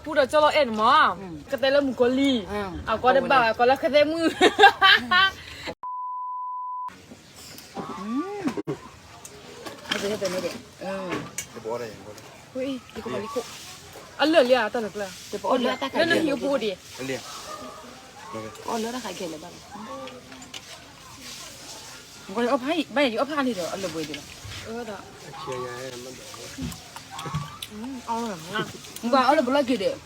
pura colo en ma. Katela mukoli. Aku ada ba, aku lah ketemu. ให้เป็นไม่เด็กจะบอกอะไรอย่างเงี้ย Wih, liko liko. Allah lihat tak lah. จะปอดเลือดตาไข่ Mana hiu pu dia? เรียก ปอดเลือดตาไข่เกล็ดเลยบ้างก็เลยเอาไผ่ใบอยู่เอาผ้าที่เดียวเอาเลยบุยดีละ Dah. เชียร์ยายมันแบบ Au lah. มึงว่าเอาเลยบุญละกี่เดียว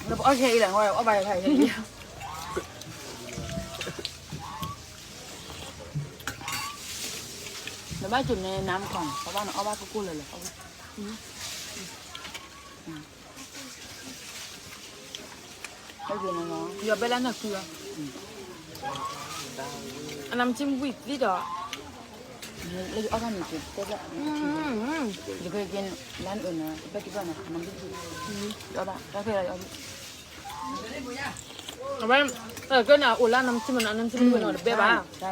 เราบอกโอเคอีหลังว่าเอาใบไผ่ที่เดียวเราบ้าจุ่มในน้ำก่อนเพราะว่าเอาบ้าก็กู้เลยเลยไม่เป็นไรน้อง Ya bela nak tu. Anam cim wheat ni dah. เราเอาผ้าหนีบเสร็จแล้วเดี๋ยวไปกินร้านอื่นนะไปกินก่อนนะน้ำพริกเอาบ้าแล้วเพื่ออะไรเอา Apa? Kan ulah anam cim mana anam cim pun ada beba. ใช่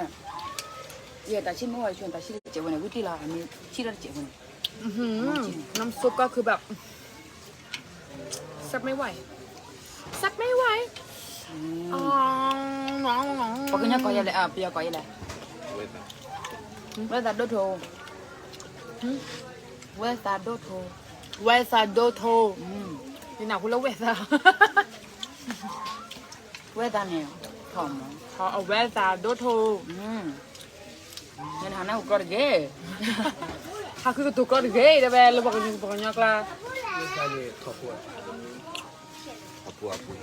เดี๋ยวแต่ชิ้นเมื่อวานชวนแต่ชิ้นเจ็บวันไหนวิธีละมีชิ้นละเจ็บวัน น้ำซุปก็คือแบบซับไม่ไหวซับไม่ไหวอ๋อน้องน้อง ปกติก็ยังเลยเปียก็ยังเลยเวลาโดโทเวลาโดโท เวซาโดโทนี่หนาคุณละเวซา เวลาเนี่ยหอม เขาเอาเวซาโดโท เงินหาหน้าก็ได้ ถ้าคือตัวก็เกย์แต่แบบเราบอกกันยากละ ไม่ใช่เนี่ยขอบคุณขอบคุณ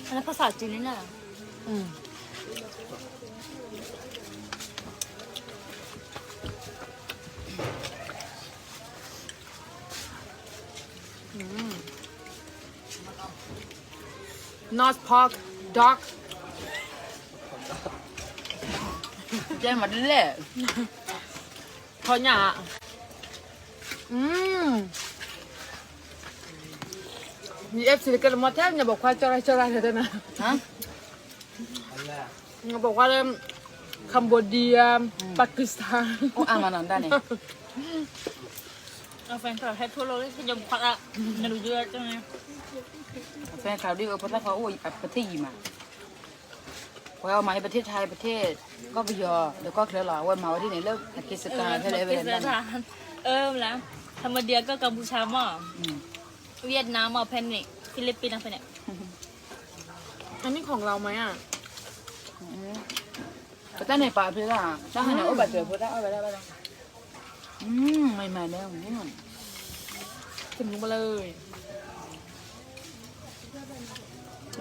อันนั้นภาษาจีนนี่น่ะ North Park Dog เจ๊มาดิเล่ พอหยามีเอฟซีกันมาแทบจะบอกว่าจะอะไรเลยนะ ฮะ บอกว่าคัมโบเดียปากีสถาน โอ้อามานันได้เนี่ย เอาแฟนคลับให้ทั่วโลกเลยที่ยมควักอ่ะจะดูเยอะจังเลย แฟนข่าวดีเพราะถ้าเขาโอ้ยประเทศยี่มาพอเอามาให้ประเทศไทยประเทศก็ไปยอแล้วก็เคลื่อนหล่อว่ามาที่ไหนเลิกปากีสถานอะไรไป ปากีส แล้ว ถานแล้วธรรมเดียก็กัมพูชาหม้อเวียดนามหม้อแพนิกฟิลิปปินส์อะไรเนี่ย อันนี้ของเราไหมอ่ะ ก็ตั้งในป่าเพื่อละตั้งให้หน่อยโอ้บัดเจ็บเพื่อละเอาไปได้ไปได้ไม่มาแล้วนี่มัน ถึงลงมาเลย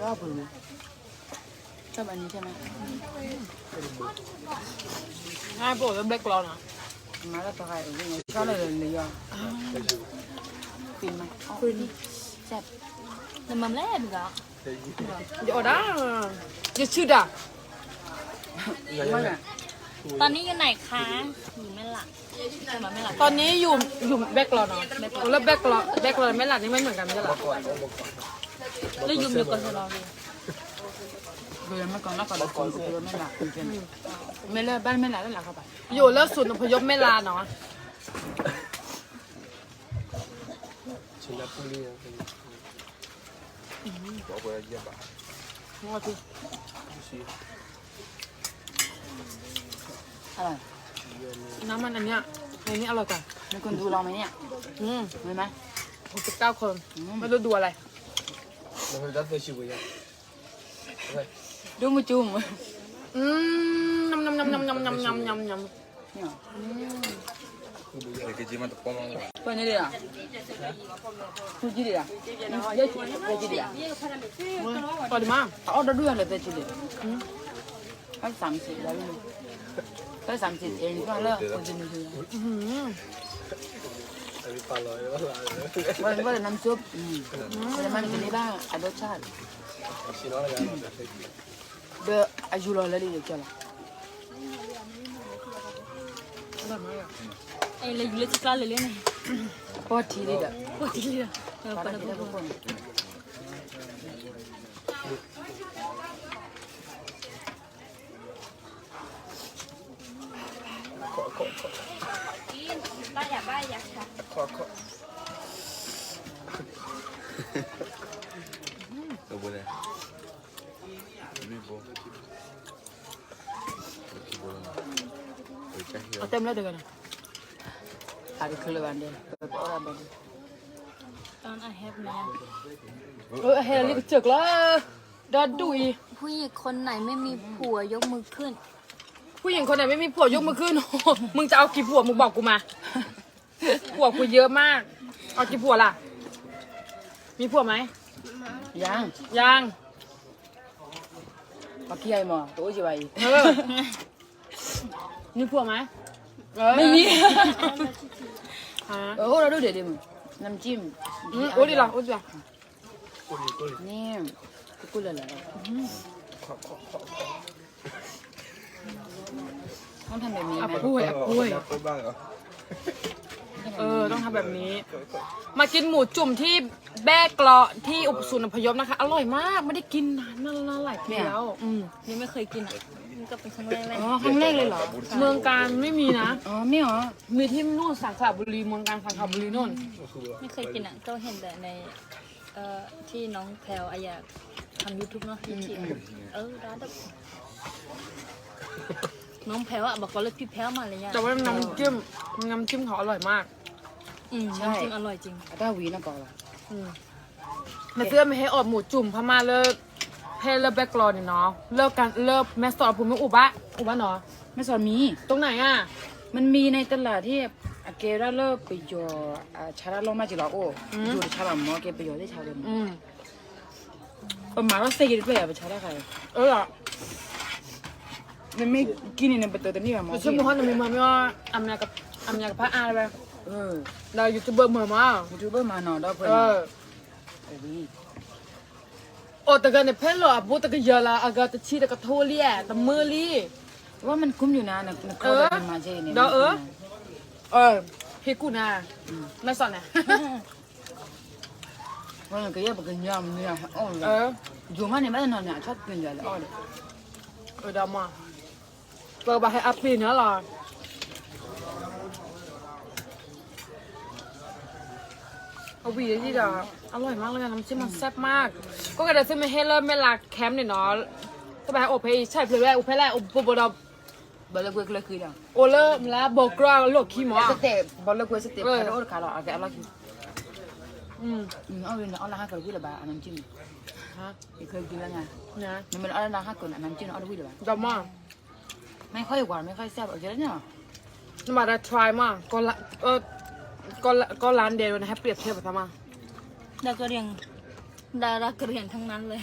รอบเลยชอบอันนี้ใช่ไหม ง่ายโปรดเป็นแบล็กกรอนอ่ะ มาแล้วต่อไปชอบอะไรเลยอ่ะฟินไหมฟินแซ่บ แต่มันแรกเหรอ เดี๋ยวได้จะชื่อด่า ไม่ไง ตอนนี้อยู่ไหนคะอยู่ไม่หลับมาไม่หลับ ตอนนี้อยู่แบล็กกรอนเนาะแล้วแบล็กกรอนไม่หลับนี่ไม่เหมือนกันไม่ใช่หรอ แล้วอยู่อยู่กับเราเลย เดินมาก่อนแล้วก่อนคนเดินไม่หลับเป็นไม่เลิกบ้านไม่หลับแล้วหลับเข้าไป อยู่แล้วศูนย์อพยพไม่ลาเนาะ ชินดาปุรีบอกว่าเยี่ยมอ่ะ งอที อะไร น้ำมันอันเนี้ยในนี้อร่อยกว่า มีคนดูเราไหมเนี่ยมีไหม 69 คนไม่รู้ดูอะไร แล้วก็จะไปชิวยัง ดูมือจุ่ม น้ำเนี่ย เด็กจีมันตะปองเลย เพื่อนนี่เลยอ่ะคุณจีดีอ่ะเยอะจีดีอ่ะ พอดีมาก อ๋อเดี๋ยวดูอะไรเตจีดีให้30แล้วนี่ให้30เองก็เลิกคนจีนคือ อันนี้ปลาลอยว่าลายเลย ว่าน้ำซุปแต่มันเป็นนี่บ้างรสชาติ ชิโน่อะไรกัน เบอร์อายุเราเลยเดี๋ยวจะละ อร่อยมากอ่ะ ไอ้เลยอยู่เลยที่กล้าเลยเนี่ย พอทีเลยเด้อ โอ้ยที่เลยเออ พอ ปะ ทีได้ทุกคน บ้าอยากค่ะ ขอ เอาเต็มแล้วเดี๋ยวกันนะ Ada keluhan dia. Orang baru. ตอน I have เนี่ย เฮลลี่ก็จึกแล้วดอดดุย ผู้หญิงคนไหนไม่มีผัวยกมือขึ้น ผู้หญิงคนไหนไม่มีผัวยกมือขึ้น มึงจะเอากี่ผัวมึงบอกกูมา ผัวกูเยอะมาก เอากี่ผัวล่ะ มีผัวไหม Yang. ยัง Pakai ai mah? Tu je baik. มีผัวไหม ไม่มี ฮะ Orang tu dia mah. Nam jim. โอ้ดีละโอ้ดีละ Ni. Kukul lah. ต้องทำแบบนี้ อ่ะ ไหม ปุ้ยอ่ะปุ้ย พูดบ้างเหรอ ต้องทำแบบนี้ มากินหมูจุ่มที่แบกเกลาะที่อุปศูนย์อพยพนะคะ อร่อยมาก ไม่ได้กินนานหลายปีแล้ว นี่ไม่เคยกินอ่ะนี่ก็เป็นครั้งแรกเลย อ๋อครั้งแรกเลยเหรอ เมืองการไม่มีนะ อ๋อไม่เหรอ มีที่นู่นสังขละบุรีเมืองการสังขละบุรีนู่น ไม่เคยกินอ่ะก็เห็นแต่ในที่น้องแพลวอยากทำ YouTube เนาะยูทูบร้านแบบน้องแพลวอ่ะบอกก็เลยพี่แพลวมาเลยเนี่ย แต่ว่าน้ำจิ้มเขาอร่อยมาก น้ำจิ้มอร่อยจริง ถ้าวีน่ะก่อนล่ะ มาเสื้อไม่ให้อดหมูจุ่มพม่าเลิกให้เลิกแบกเกลาะเนี่ยเนาะเลิกกันเลิกแม่สอนผมไม่อุบะเนาะ ไม่สอนมี ตรงไหนอ่ะ มันมีในตลาดที่อาเกราเลิกไปยอชาลาลงมาจิลาโออยู่ชาลามอเกไปยอได้ชาเลยมาแล้วเซ็กด้วยอ่ะไปชาลาใคร ล่ะ มันไม่กินในประตูตัวนี้แบบมอ ไม่ใช่หมูฮันมีมาไม่ว่าอเมริกาพระอาเลย เรายูทูบเบอร์เหมือนมา ยูทูบเบอร์มาหน่อยแล้วเพื่อนโอ้ย โอ้แต่กันเนี่ยเพื่อนหรอบูตะกันเยอะละอากาศชีตะกันโทเลียตะมือลี ว่ามันคุ้มอยู่นะนักเขาได้มาเจเนี่ย พี่กูนะไม่สอนนะ ว่ามันก็ยังเป็นยำเนี่ยอ๋ออยู่มาเนี่ยไม่ได้นอนเนี่ยชอบกินอย่างอ๋อเลย ดามาเปิดบาให้อัพพีนะล่ะเอาวีที่ดาอร่อยมากเลยน้ำจิ้มมันแซ่บมาก ก็กระเด็นซื้อมาให้เริ่มไม่รักแคมป์เนี่ยเนาะก็ไปโอเพย์ใช่เพลย์แรกโอเพย์แรกโอปบด บอลเลิกเลยคือเดียว โอเลอร์แล้วบอกกราโลกขี้หมอ สเต็ปบอลเลิกสเต็ปคาร์โอคาร์ลอาแกอะไรคือเอาเลยนะเอาละห้าคนวิลบาอันน้ำจิ้ม ฮะ เคยกินแล้วไง นะ มันเอาละห้าคนอันน้ำจิ้มเอาวิลบา ดามา ไม่ค่อยหวานไม่ค่อยแซ่บเอาเยอะเนี่ย นมาได้ทรายมากก็ละก็ร้านเดียวนะให้เปรียบเทียบกับทำมา ดากระเรียงดารากระเรียงทั้งนั้นเลย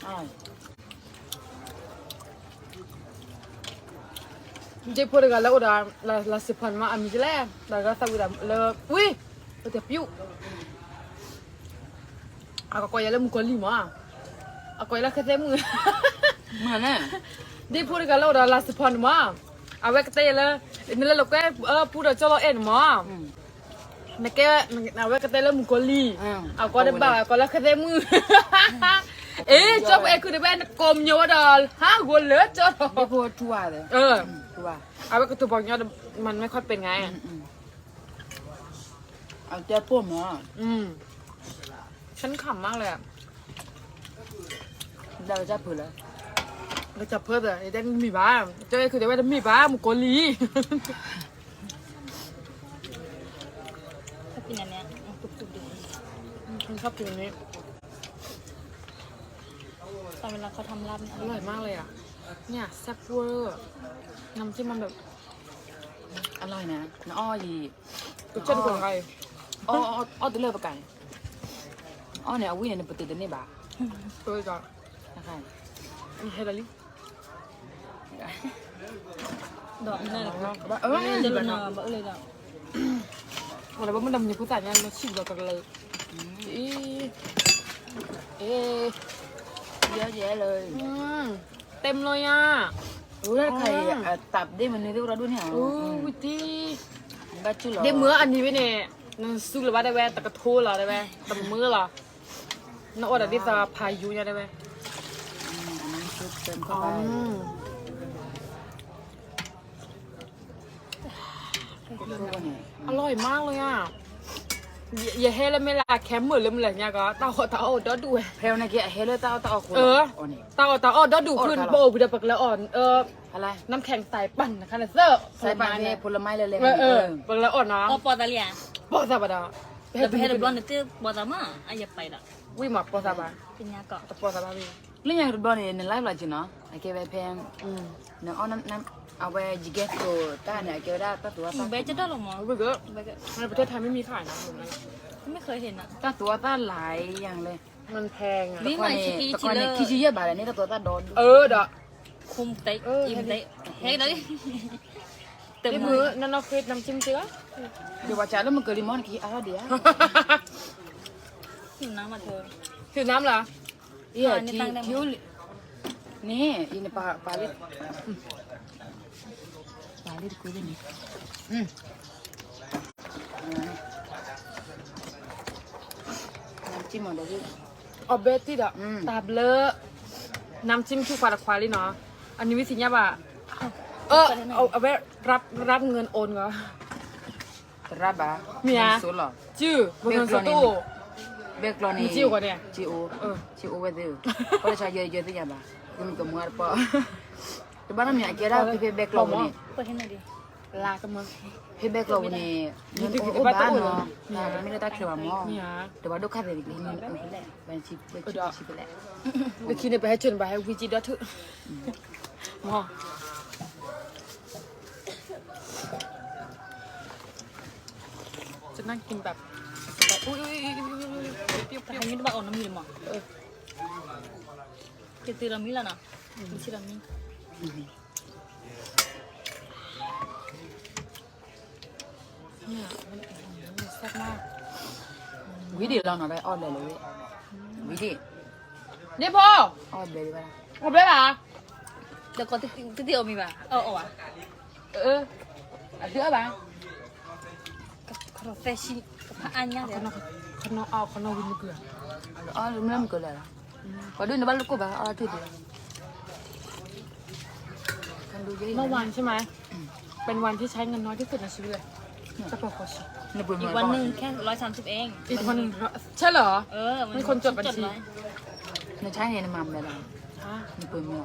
อร่อย เจ๊พูดกันแล้วอุดาลาสิพันมาอามิจแลแล้วก็สักอุดาเลยอุ้ยเราจะปิ้วอากอยแล้วมึงกลีมาอากอยแล้วแค่เต็มมือ เหมือนน่ะ ดีพูดกันแล้วอุดาลาสิพันมาเอาไว้ก็เตะเลยนี่แล้วเราก็พูดเราจะเราเอ็นมานักแกเอาไว้ก็เตะแล้วมึงกลีเอาก็ได้บ่าวเอาก็แล้วแค่เต็มมือจบคือได้แม่กลมเยอะดอลกูเหลือจบ ได้พูดทั่วเลยทั่ว เอาไว้ก็ตัวบอกยอดมันไม่ค่อยเป็นไง เอาเจ้าพวกหมอ ฉันขำมากเลยอ่ะ เราจะเผื่อแล้ว เราจับเพิ่มเลยได้มีบ้าเจ้าคือได้ว่ามีบ้ามุกลี ถ้ากินอันเนี้ยตุกๆดี ฉันชอบกินอันนี้ ตอนเวลาเขาทำลาบเนี่ย อร่อยมากเลยอ่ะเนี่ยแซ่บเวอร์น้ำจิ้มมันแบบ อร่อยนะน้าอ้อย รสชาติคนไทย อ้อตัวเลือกประกันอ้อเนี่ยเอาวิ่งในประตูตัวนี้บ้า จ้ะ นะคะ เฮดาลิ ดอกนั่น เดี๋ เดี๋ ย ยว ว เรา เรา เนาะ บอกเลยดอก อะไรว่ามันดำเนี่ยผู้ชายเนี่ยเราชิมเรากันเลยเยอะแยะเลย เต็มเลยอ่ะ รู้ได้ใครตับได้มันในตัวเราด้วยเนี่ย วิธี บ้าจุหรอ ได้เมื่ออันนี้ไว้เนี่ยสู้หรือว่าได้แวตะกระทู้เหรอได้แวตะมือเหรอน้าอดที่จะพายุเนี่ยได้แว อันนั้นชุบเติมเข้าไป อร่อยมากเลยอ่ะ อย่าให้แล้วไม่ลาแคมป์เหมือนเริ่มอะไรเงี้ยก็ตาดอดู เพลนะแกเฮเลตาตาคน เออ อ๋อนี่ ตาดอดูขึ้นโบวิดาปักแล้วอ่อนอะไร น้ำแข็งสายปั่นนะคะเซอร์ ใส่ปานเนี่ยผลไม้เลย ปักแล้วอ่อนนะ Oh, Portalia. ปอซาบดา Tapi ada blonde itu buat apa? Aja pai dah. วิมาปอซาบา Punya kok. ตะปอซาบาวิ เรื่องอย่างรบเนี่ยในไลฟ์เราจีเนาะไอเกวเพมเนาะน้ำเอาไปจิเกตโตต้าเนี่ยเกวได้ตัตัวต้า Baca dah loh mau. วิก็ Baca. ในประเทศไทยไม่มีขายนะผมนะ ไม่เคยเห็นอ่ะ ตัตัวต้าหลายอย่างเลย มันแพงอ่ะ นี่ ตะกอนเนี่ยคิดเยอะบาทเนี่ยตัวต้าโดน ดะ คุมเตะอิ่มเตะเฮ้ยเลยเต็ม นี่ มื มื อ อนั่นเราเคยน้ำจิ้มเจือ เดี๋ยวว่าจ่าแล้วมันเกิดลิมอนกี่อะไรเดียว หิวน้ำมาเธอ ถือน้ำเหรอ เอี่ยคิวนี่ยินปาลิคุยกันนี่น้ำจิ้มอะไรดิ เอาเบสที่ดะตาเบลอน้ำจิ้มชูควาควาลิเนาะอันนี้วิสิญญาบ่ะเอาไปรับเงินโอนเหรอ รับบ้าสุดหรอ จื้อเงินสตู เบกลอนี่จิโอเวดิก็จะใช้เยอะๆที่ยังบ้าก็มีกับมือปะแต่บ้านเราเนี่ยเกล้าพี่เบกลอนี่ เปิดให้หน่อยดิ ลากันมา พี่เบกลอนี่เงินโอ้บ้านเนาะไม่ได้ตั้งใจว่ามั้งแต่ว่าดูค่าเด็กนี่เป็นชิปไปแล้ว เมื่อกี้เนี่ยไปให้เชิญไปให้วิจิตรถึงมอจะนั่งกินแบบอุ้ยเปรี้ยว แต่ให้นี่บ้าเอาน้ำมีมั้งจะตีรามิละนะไม่ใช่รามิ เนี่ยมันแซ่บมาก วิธีเราหน่อยได้ออดเลยวิธี นี่พ่อ ออดเลยไป ผมได้ปะ เดี๋ยวก่อนที่เอามีป่ะเอาอ่ะ เชื่อปะ กับคาราเฟชิกับผ้าอันเนี่ยเดี๋ยว เขานวินเกลือ อ๋อลืมเริ่มเกิดเลยก็ดูในบ้านลูกกูบ้าอ๋อที่เดียวกันดูเยอะ เมื่อวานใช่ไหมเป็นวันที่ใช้เงินน้อยที่สุดในชีวิตเลยจะบอกเขาชิ ในปุ่ม อีกวันหนึ่งแค่130เอง อีกวันหนึ่งใช่เหรอ มัน คนจดบัญชี ในใช้เนี่ยในมัมเลยล่ะในปุ่มมือ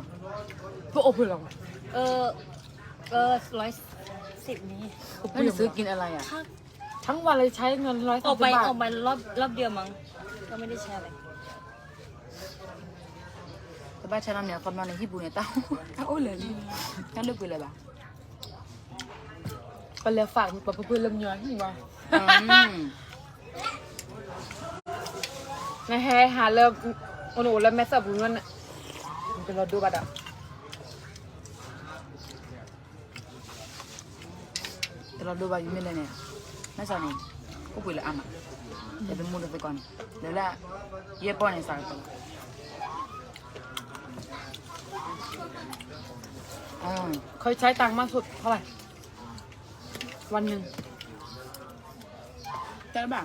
พวกโอเปร่า 110นี้ แล้วซื้อกินอะไรอ่ะ ทั้งวันเลยใช้เงิน130 ออกไป บาท ออกไปรอบเดียวมั้งก็ไม่ได้แชร์อะไร แต่บ้านฉันเนี่ยคนนอนในญี่ปุ่นเนี่ยเต้าโอ้เลยกันลึกไปเลยป่ะ ไปเลยฝากปะเพื่อนเริ่มย้อนนี่วะนะแฮหาเริ่มโอ้โหแล้วแม่สับบุญมันมันเป็นรถดูบัตรอ่ะ แต่เราดูว่าอยู่ไม่เลยเนี่ยน่าจะนี่ก็ปุ๋ยละอ่ะเดี๋ยวเป็นมูลไปก่อนเดี๋ยวละเย่ป้อนในสายก่อนเคยใช้ตังค์มากสุดเท่าไหร่วันหนึ่ง ได้บ้าง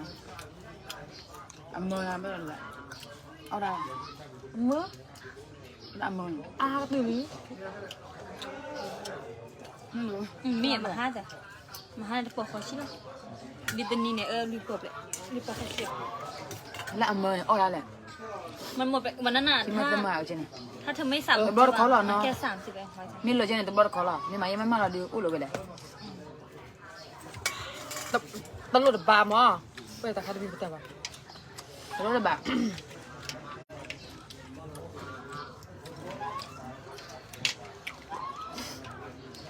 อำนวยไม่เป็นไรเอาได้ มื้อ อำนวย หนึ่ง ไม่รู้ มีมาห้าจ้ะมาห้าปอกเขาชิลดิตนี่เนี่ยรีบกดเลยรีบปอกเขาเก็บ และอำนวยเอาได้แหละ มันหมดไปวันนั้นน่ะ ที่มันจะมาเอาจริง ถ้าเธอไม่สั่งแค่30เองค่ะ มีเลยจริงแต่บอสขอละมีไหมยังไม่มาเราดูอู้เลยไปเลย ตลอดบาร์มอ่ะไปแต่คาร์บินไปแต่ว่า แล้วจะแบบ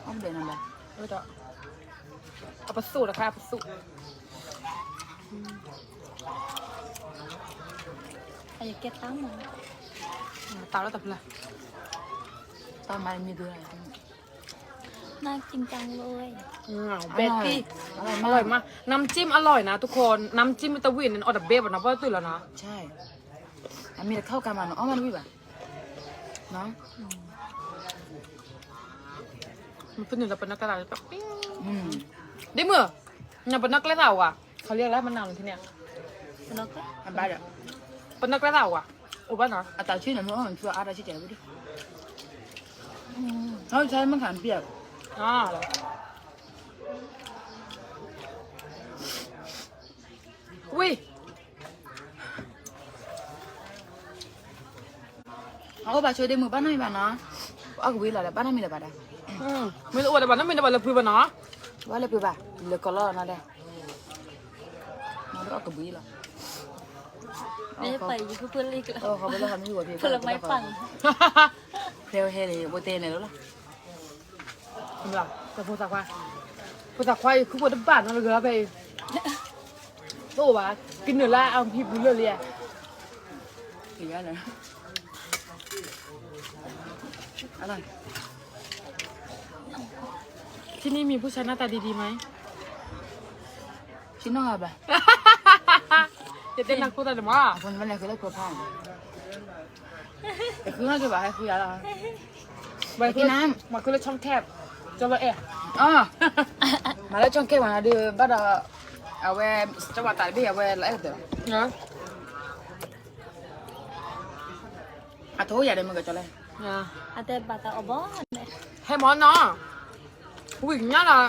อ้อมเดินนั่นแหละ เอาไปสู้นะคะไปสู้ ไอ้เก็ตตั้งมา ตามแล้วแต่เป็นไร ตอนมามีดูอะไร น่ากินจังเลย เบสตี้อร่อยมากน้ำจิ้มอร่อยนะทุกคนน้ำจิ้มวิตามินนั่นออเดอร์เบฟนะเพราะตื่นแล้วนะ ใช่มีแต่เข้ากันมาเนาะอ๋อมันวิ่งแบบเนาะ มันเป็นหนึ่งแต่เป็นนักกระดาษแบบได้เมื่อเนี่ยเป็นนักกระดาษอ่ะเขาเรียกแล้วมันนาวที่เนี่ย สนุกไหม อันบ้าเดี๋ยว เป็นนักกระดาษอ่ะโอ้บ้านะ อาตาชื่อหน่อยมั้งมันชัวร์อาตาชื่อแจ๋วดิเขาใช้มะขามเปียก เหรอ อุ้ย เอาไปช่วยเดมือบ้านไหนบ้านนะเอาวิ่งเลยบ้านนั้นมีอะไรบ้าง ไม่รู้ว่าแต่บ้านนั้นไม่ได้บ้านละพื้นบ้านเนาะ ว่าเลยไปบ้านเลยก็รอนะเด้มาแล้วก็วิ่งละ ไม่ได้ไปอยู่เพื่อนเลยกัน เขาไปแล้วเขาไม่อยู่กับพี่ ผลไม้ปั่น เพลวเฮเลยโบเตนเลยแล้วล่ะ ทำไรแต่พูดสักว่าพูดสักว่าคือพูดบ้านนั่นเลยไปโตวะกินเนื้อละเอาพี่บุญเลย ถึงอะไรอะไร ที่นี่มีผู้ชายหน้าตาดีๆไหม ชิ้นน้องอะไร จะเต้นนักพูดแต่ว่า คนวันไหนคือเลิกกลัวพ่อแต่คือน่าจะแบบให้คุยอะไร ไปกินน้ำมาคือช่องแคบจะละเอะ อ๋อมาแล้วช่องแก้วนะเดี๋ยวบ้านเราเอาไว้จังหวัดตากพี่เอาไว้อะไรเดี๋ยว นะ อ่ะโทรอย่าได้มึงกับจอเลย นะ อาแต่บาตาอบอนเนี่ย ให้หมอนเนาะผู้หญิงเนี่ยล่ะ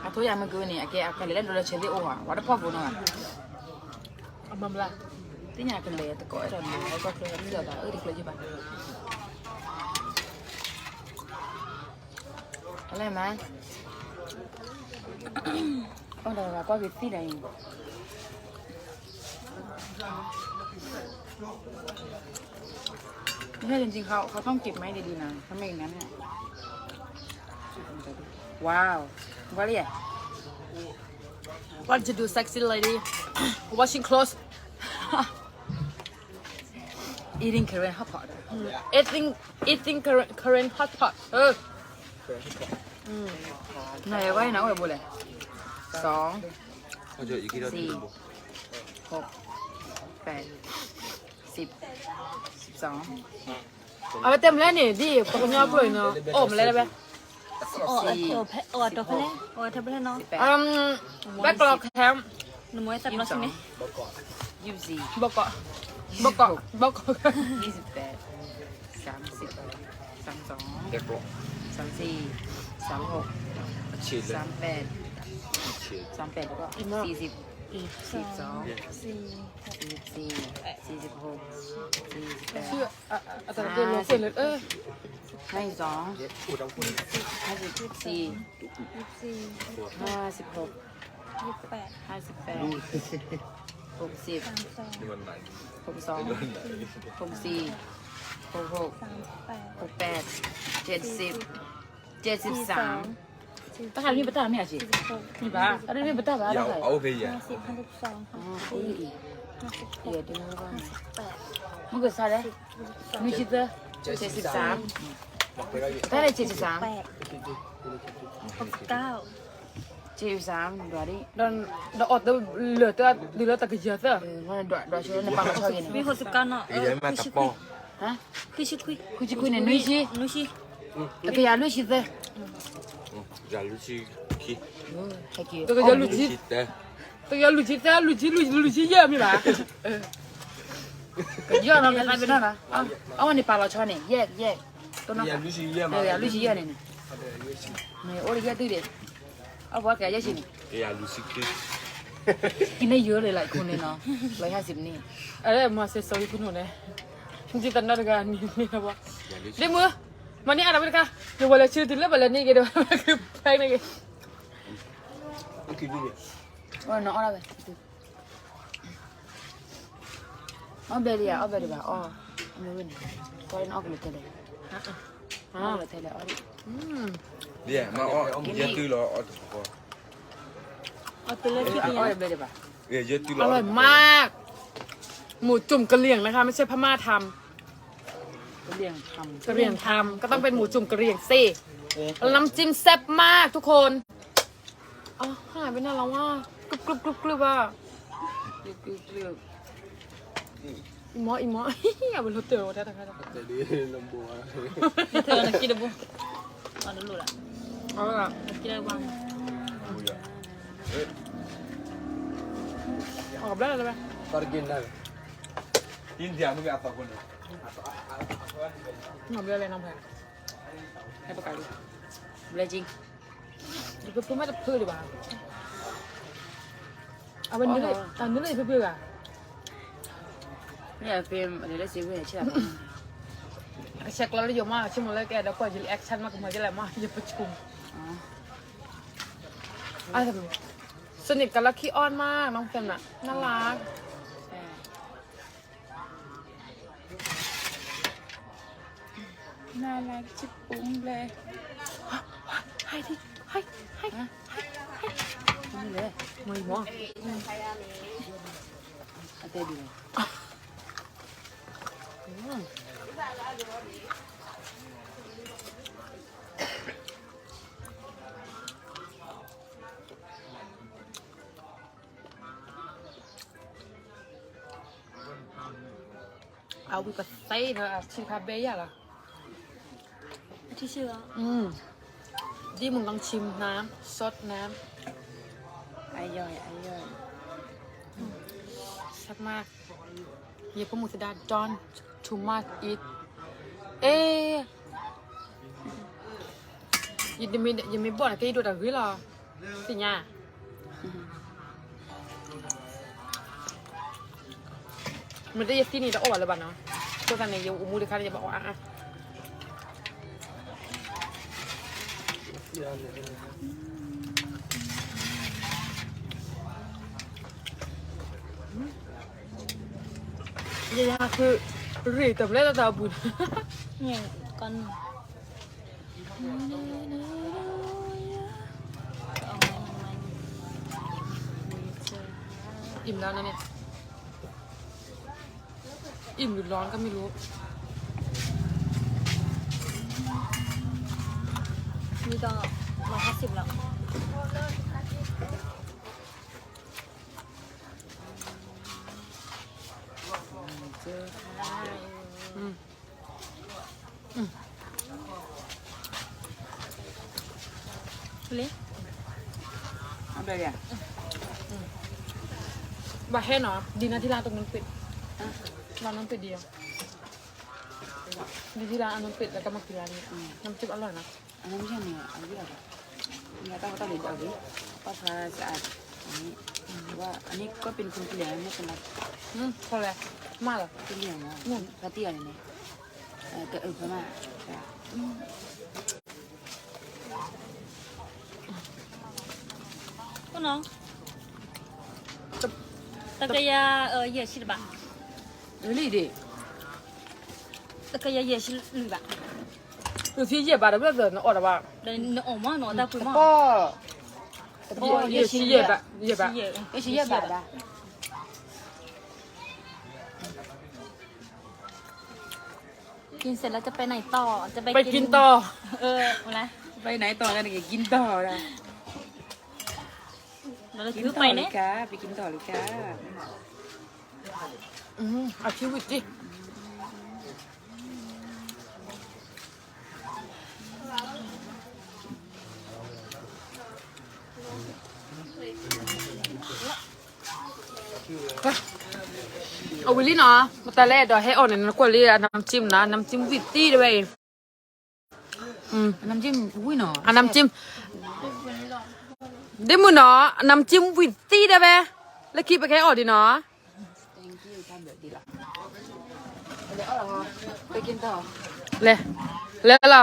อ่ะโทรอย่ามึงกูนี่แกเอาไปเล่นโดนเชลลี่โอ้ห่ะว่าได้พ่อกูหน่อย เอามาละ ที่nhà cần lệ tất cả rồi mà có cái bây giờ là ở được là gì bạnอะไรmà con đầu là có việc tí nàyนี่จริงๆเขาต้องเก็บไม้ดีๆนะถ้าไม่อย่างนั้นเนี่ยว้าวว่าอะไร Want to do sexy lady washing clothes eating Korean hot pot eating current hot pot ไหนไว้นะไว้บุเลย2 어제 얘기를 4 하더니 6 8 10 12 เอาไปเต็มแล้วนี่ดิปกติเพื่อนเนาะโอ้มาเลยได้ไหม โอ้ตัวเพลโอ้ตัวเพลเนาะ แบ็คกรอกแคม หนูมวยสับเราใช่ไหม 24 บอกเกาะบอกเกาะบอกเกาะ 28 30 32 내꺼 34 36 칠레 38 칠 38แล้วก็40 42 4 46 ชื่อ 48 อาจารย์เดินลงเส้นเลย52 54 56 28 58 60 이건 나이 62 이건 나이 64 66 38 68 70 73 ตาพี่บัตตาไม่อาชี มีบ้า ตาพี่บัตตาบ้าได้ 야 아우베이야 50 52 อ๋อโอ้ยดีเดี๋ยวดูก่อน 58 มึงก็ซาเลยมีชิดเลย73ได้เลย73 69 73ดูดิ ดันดันอดเหลือตัวดีแล้วแต่ก็เยอะเสีย ว่าดูช่วยในปังช่วยกัน มี69เนาะ 이게 얼마 딱 봐. ฮะ คุยชิคุย คุยเนี่ยนุ้ยชิ นุชิ แล้วก็ยาลุยชิดเลย 야 루시 키 ให้กี่ แต่ก็เยอะลุจิ 루시 때 แต่ก็ลุจิแต่ลุจิเยอะมีบ้า ก็เยอะนะเป็นอะไรเป็นอะไรเอาอันนี้ปลาเราชอบเนี่ยแยกตัวนั้น 야 루시 이야 ยาลุยชิเยอะเนี่ยโอ้ยแยกด้วยเด็เอาว่าแกแยกชินี่ 야 루시 키 กินได้เยอะเลยหลายคนเลยเนาะ150นี่ อะไรมาเซซอยคุณหนูเนี่ยจริงๆตอนนั้นก็นี่นะว่า 야 루시 เดี๋ยวมือมานี่อะไรไปกันเดี๋ยววันละชื่อถึงแล้ววันละนี่กันเดี๋ยวคือแพงนี่กัน 기분이 ว่าน้องอะไรเอาเบรีเอาเบรีบ่ะอ๋อไม่รู้นี่ก็เล่นออกเลยเท่าไหร่ออกเลยเท่าไหร่อ๋อ 예, 마 얘 들러 어디 봐. เอาตัวเล็กที่ เอา นี่ เอาเบรีบ่ะ 예, 얘 อ 들러. ร่อยมาก หมูจุ่มกะเหรี่ยงนะคะไม่ใช่พม่าท ก็เลี้ยงท ำกะเหรี่ยงทำก็ต้องเป็นหมูจุ่มกะเหรี่ยงสิแล้วน้ำจิ้มแซ่บมากทุกคนอ๋อหายไปนานแล้วว่ากรุบว่า ำกรึบ อีหมออย่าเป็นรถเต๋อแท้ๆ เธอน่ะกินได้บุเอาดูละ เอาละ กินได้บ้าง 뭐야? ออกได้เลยไหม 빠르게 나. 인디 아무게 아빠 거네. ออกได้เลยน้องแพรให้ประกาศดู เลยจริง เดี๋ยวพูดไม่จะพูดดีกว่า เอาวันนี้เลยตอนนี้เลยเพื่ออ่ะ เนี่ยฟิล์มอะไรได้ซีรีส์ใช่ไหม เช็คแล้วเยอะมากชั่วโมงแรกแกเดี๋ยวก่อนจะแอคชั่นมากกว่าจะอะไรมากอย่าประชุม อ๋อ อ่ะสนิทกันแล้วขี้อ้อนมากน้องเฟมน่ะน่ารัก น่ารักชิบปุ้งเลย ให้ที่ให้ นี่เลย ไม่หมอ เอาเตะดีเลย เอาไปกับไส้เธอชิคาเบ้ยล่ะ ที่เชื่อ ที่มึงต้องชิมน้ำซดน้ ไอ้ย่อยำชักมากเยี่ยพวกมุสดาจอนทูมาสอีทเอ๊ยยังไม่บอกนะแกดูแต่เฮ้ยหรอสิญามันได้ที่นี่จะอ่อนเลยบ้านเนาะตัวกันเนี่ยยังอุ้มมือดิค่ะจะบอกว่าอ่ะยาคือรีแต่ไม่ได้ตาบุญ เนี่ยก่อนเอาไม้ อิ่มแล้วนะเนี่ยอิ่มหรือร้อนก็ไม่รู้ นี่ก็150แล้ว เจอ เล็ก เอาไปเลยอ่ะ บาแค่เนาะดีนะที่ร้านตรงนั้นปิดร้านนั้นปิดเดียวดีที่ร้านอันนั้นปิดแล้วก็มากินร้านนี้น้ำจิ้มอร่อยนะ อันนั้นไม่ใช่เนี่ยเอาที่ไหนเนี่ยต้องเด็ดเอาดิป้าพาสะอาดอันนี้ว่าอันนี้ก็เป็นคนเปลี่ยนไม่เป็นไร พอแล้วมาเหรอ เป็นเรื่องนะพาเตี้ยเลยเนี่ยเกิดพม่า ก็น้องตะกยาเย่ชิลบะ นี่ดิ ตะกยาเย่ชิลบะ อยู่ที่เย็บอะเดี๋ยวเดินออกแล้วว่า เดี๋ยวน้องมาหนูตาคุยมา ก็ เย็บที่เย็บอะเย็บอะ ไม่ใช่เยอะแบบอ่ะ กินเสร็จแล้วจะไปไหนต่อจะ ไปกินต่อ อะไร ไปไหนต่อกันเนี่ยกินต่อนะ เราจะ กิน ซื้อ ต่ ไป อเล เนี่ย ยค่ะไปกินต่อเลยค่ะ เอาชีวิตดิเอาวิลลี่เนาะมาแต่แรกเดี๋ยวให้อ่อนในน้ำกวนเลยน้ำจิ้มนะน้ำจิ้มวิตตี้ด้วยน้ำจิ้มอุ้ยหนอ อันน้ำจิ้มได้มือเนาะน้ำจิ้มวิตตี้ได้ไหมแล้วคิดไปแค่อ่อนดีเนาะ thank you ทำแบบดีละเดี๋ยวเอาหรอไปกินต่อ เลยแล้วเรา